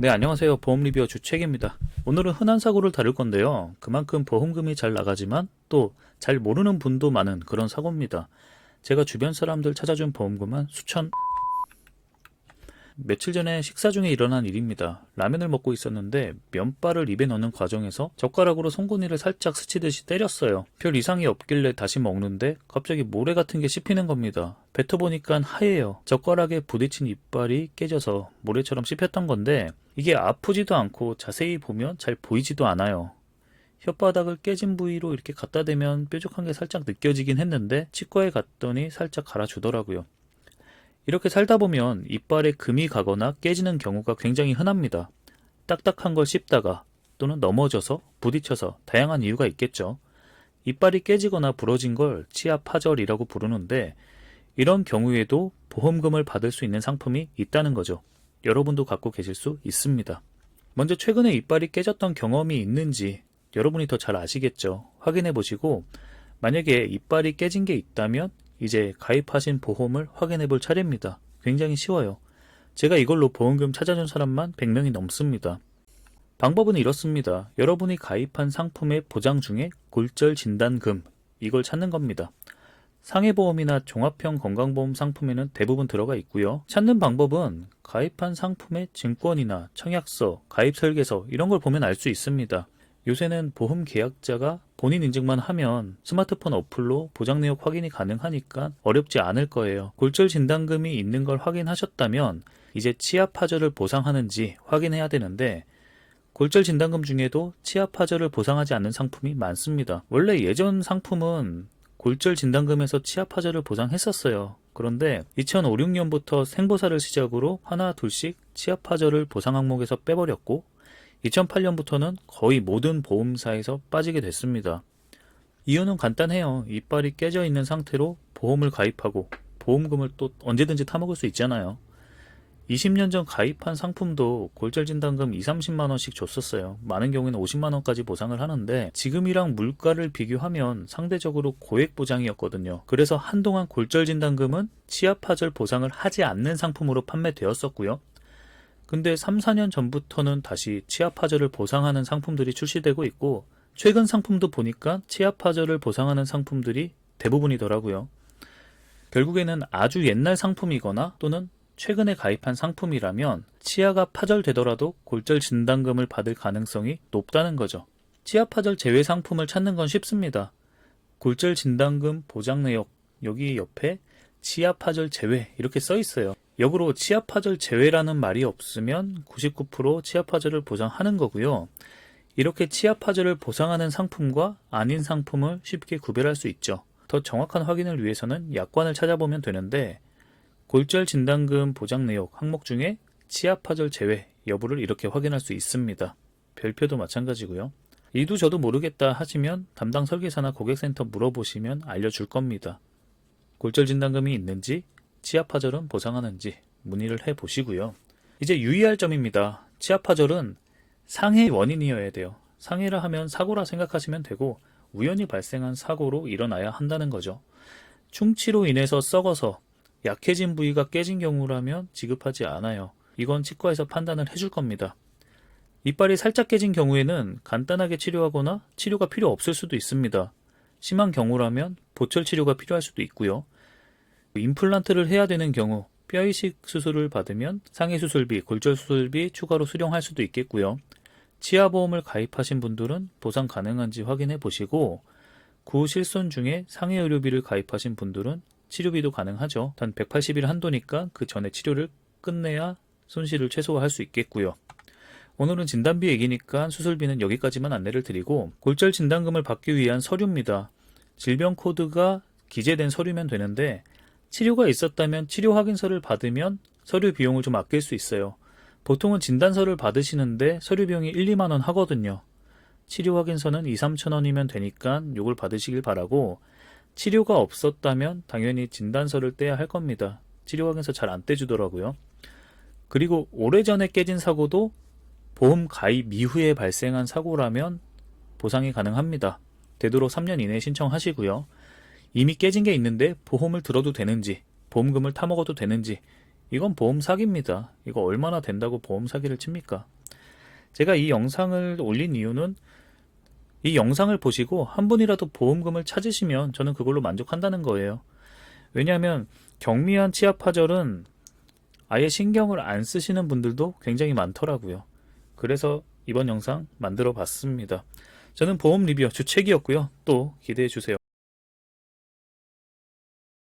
네, 안녕하세요. 보험 리뷰어 주책입니다. 오늘은 흔한 사고를 다룰 건데요. 그만큼 보험금이 잘 나가지만 또 잘 모르는 분도 많은 그런 사고입니다. 제가 주변 사람들 찾아준 보험금은 수천. 며칠 전에 식사 중에 일어난 일입니다. 라면을 먹고 있었는데 면발을 입에 넣는 과정에서 젓가락으로 송곳니를 살짝 스치듯이 때렸어요. 별 이상이 없길래 다시 먹는데 갑자기 모래 같은 게 씹히는 겁니다. 뱉어보니까 하얘요. 젓가락에 부딪힌 이빨이 깨져서 모래처럼 씹혔던 건데 이게 아프지도 않고 자세히 보면 잘 보이지도 않아요. 혓바닥을 깨진 부위로 이렇게 갖다 대면 뾰족한 게 살짝 느껴지긴 했는데 치과에 갔더니 살짝 갈아주더라고요. 이렇게 살다 보면 이빨에 금이 가거나 깨지는 경우가 굉장히 흔합니다. 딱딱한 걸 씹다가 또는 넘어져서 부딪혀서 다양한 이유가 있겠죠. 이빨이 깨지거나 부러진 걸 치아 파절이라고 부르는데 이런 경우에도 보험금을 받을 수 있는 상품이 있다는 거죠. 여러분도 갖고 계실 수 있습니다. 먼저 최근에 이빨이 깨졌던 경험이 있는지 여러분이 더 잘 아시겠죠. 확인해 보시고 만약에 이빨이 깨진 게 있다면 이제 가입하신 보험을 확인해 볼 차례입니다. 굉장히 쉬워요. 제가 이걸로 보험금 찾아준 사람만 100명이 넘습니다. 방법은 이렇습니다. 여러분이 가입한 상품의 보장 중에 골절 진단금, 이걸 찾는 겁니다. 상해보험이나 종합형 건강보험 상품에는 대부분 들어가 있고요. 찾는 방법은 가입한 상품의 증권이나 청약서, 가입설계서 이런 걸 보면 알 수 있습니다. 요새는 보험 계약자가 본인 인증만 하면 스마트폰 어플로 보장 내역 확인이 가능하니까 어렵지 않을 거예요. 골절 진단금이 있는 걸 확인하셨다면 이제 치아 파절을 보상하는지 확인해야 되는데 골절 진단금 중에도 치아 파절을 보상하지 않는 상품이 많습니다. 원래 예전 상품은 골절 진단금에서 치아 파절을 보상했었어요. 그런데 2005, 6년부터 생보사를 시작으로 하나 둘씩 치아 파절을 보상 항목에서 빼버렸고 2008년부터는 거의 모든 보험사에서 빠지게 됐습니다. 이유는 간단해요. 이빨이 깨져 있는 상태로 보험을 가입하고 보험금을 또 언제든지 타먹을 수 있잖아요. 20년 전 가입한 상품도 골절 진단금 2, 30만 원씩 줬었어요. 많은 경우에는 50만 원까지 보상을 하는데 지금이랑 물가를 비교하면 상대적으로 고액 보장이었거든요. 그래서 한동안 골절 진단금은 치아 파절 보상을 하지 않는 상품으로 판매되었었고요. 근데 3, 4년 전부터는 다시 치아 파절을 보상하는 상품들이 출시되고 있고 최근 상품도 보니까 치아 파절을 보상하는 상품들이 대부분이더라고요. 결국에는 아주 옛날 상품이거나 또는 최근에 가입한 상품이라면 치아가 파절되더라도 골절 진단금을 받을 가능성이 높다는 거죠. 치아 파절 제외 상품을 찾는 건 쉽습니다. 골절 진단금 보장 내역 여기 옆에 치아 파절 제외 이렇게 써 있어요. 역으로 치아 파절 제외라는 말이 없으면 99% 치아 파절을 보상하는 거고요. 이렇게 치아 파절을 보상하는 상품과 아닌 상품을 쉽게 구별할 수 있죠. 더 정확한 확인을 위해서는 약관을 찾아보면 되는데 골절 진단금 보장 내역 항목 중에 치아 파절 제외 여부를 이렇게 확인할 수 있습니다. 별표도 마찬가지고요. 이도 저도 모르겠다 하시면 담당 설계사나 고객센터 물어보시면 알려줄 겁니다. 골절 진단금이 있는지 치아 파절은 보상하는지 문의를 해보시고요. 이제 유의할 점입니다. 치아 파절은 상해 원인이어야 돼요. 상해라 하면 사고라 생각하시면 되고 우연히 발생한 사고로 일어나야 한다는 거죠. 충치로 인해서 썩어서 약해진 부위가 깨진 경우라면 지급하지 않아요. 이건 치과에서 판단을 해줄 겁니다. 이빨이 살짝 깨진 경우에는 간단하게 치료하거나 치료가 필요 없을 수도 있습니다. 심한 경우라면 보철 치료가 필요할 수도 있고요. 임플란트를 해야 되는 경우 뼈 이식 수술을 받으면 상해 수술비, 골절 수술비 추가로 수령할 수도 있겠고요. 치아보험을 가입하신 분들은 보상 가능한지 확인해 보시고 구실손 중에 상해 의료비를 가입하신 분들은 치료비도 가능하죠. 단 180일 한도니까 그 전에 치료를 끝내야 손실을 최소화할 수 있겠고요. 오늘은 진단비 얘기니까 수술비는 여기까지만 안내를 드리고 골절 진단금을 받기 위한 서류입니다. 질병 코드가 기재된 서류면 되는데 치료가 있었다면 치료 확인서를 받으면 서류 비용을 좀 아낄 수 있어요. 보통은 진단서를 받으시는데 서류 비용이 1, 2만 원 하거든요. 치료 확인서는 2, 3천 원이면 되니까 이걸 받으시길 바라고 치료가 없었다면 당연히 진단서를 떼야 할 겁니다. 치료 확인서 잘 안 떼주더라고요. 그리고 오래전에 깨진 사고도 보험 가입 이후에 발생한 사고라면 보상이 가능합니다. 되도록 3년 이내에 신청하시고요. 이미 깨진 게 있는데 보험을 들어도 되는지 보험금을 타먹어도 되는지 이건 보험 사기입니다. 이거 얼마나 된다고 보험 사기를 칩니까? 제가 이 영상을 올린 이유는 이 영상을 보시고 한 분이라도 보험금을 찾으시면 저는 그걸로 만족한다는 거예요. 왜냐하면 경미한 치아파절은 아예 신경을 안 쓰시는 분들도 굉장히 많더라고요. 그래서 이번 영상 만들어 봤습니다. 저는 보험 리뷰어 주책이었고요. 또 기대해 주세요.